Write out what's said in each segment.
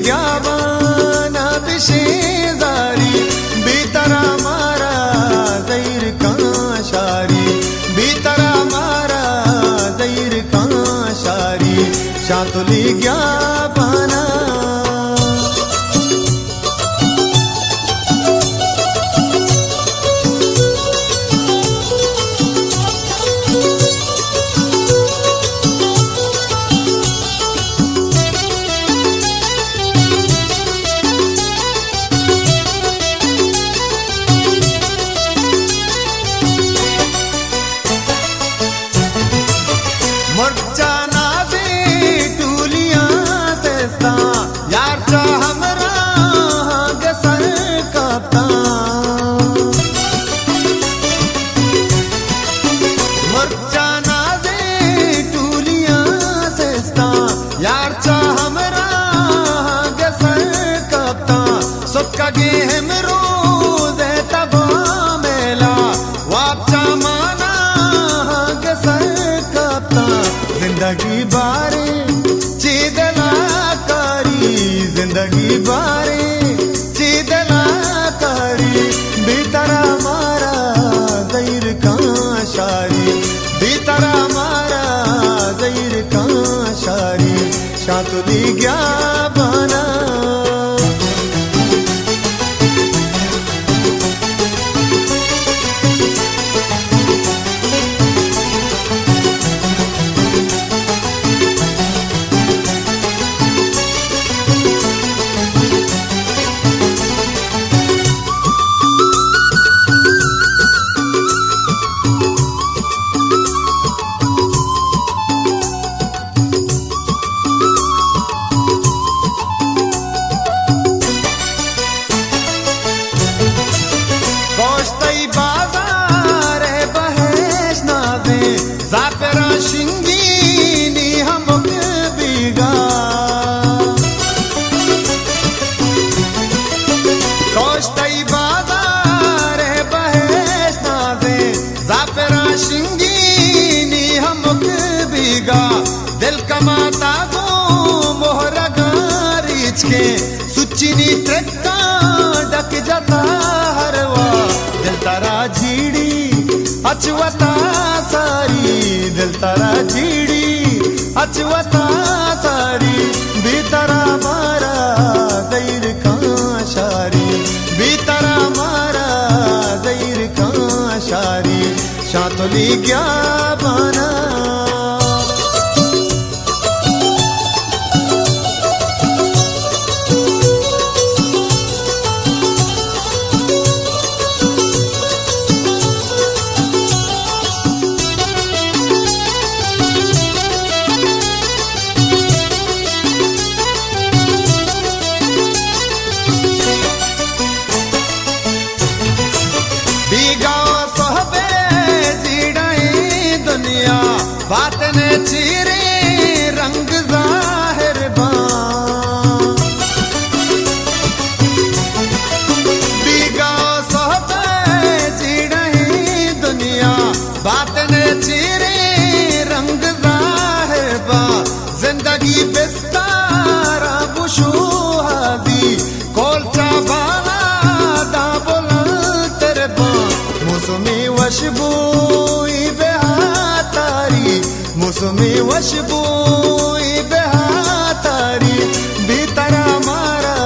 ग्याबाना बिशेजारी बेतरा मारा दैर काशारी बेतरा मारा दैर काशारी शातुली ग्याबाना जिंदगी बारे चीदला कारी जिंदगी बारे चीदला कारी बेतरा मारा दैर काशारी बेतरा मारा there काशारी शातुली ग्याबाना Zapera shingini hamok biga Koshtai bazar hai bahesh naze Zapera shingini hamok biga Dil kamata go mohra garich ke Suchini trekka dak jata harwa Dil tara jhidi achwata सारी दिल तारा जीड़ी अचवता सारी बेतरा मारा दैर काशारी बेतरा मारा there काशारी शातुली ग्याबाना बात ने चीरे रंग जाहिर बीगा सोहबे जीड़े दुनिया बात ने चीरे रंग जाहिर जिंदगी बिस्तारा बुशुहादी कोलचा बाला दा बोलल तेरे मौसमी वशबूई मौसमी वशबूई बेहातारी बेतरा मारा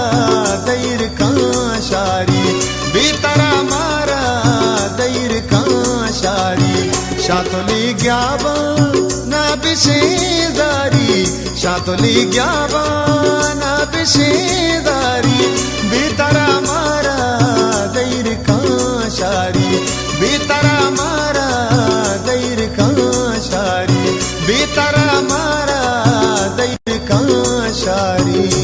दैर काशारी बेतरा मारा दैर काशारी शातुली ग्याबाना बिशेजारी शातुली ग्याबाना बिशेजारी बेतरा मारा दैर काशारी बेतरा मारा दैर काशारी बेतरा मारा दैर काशारी।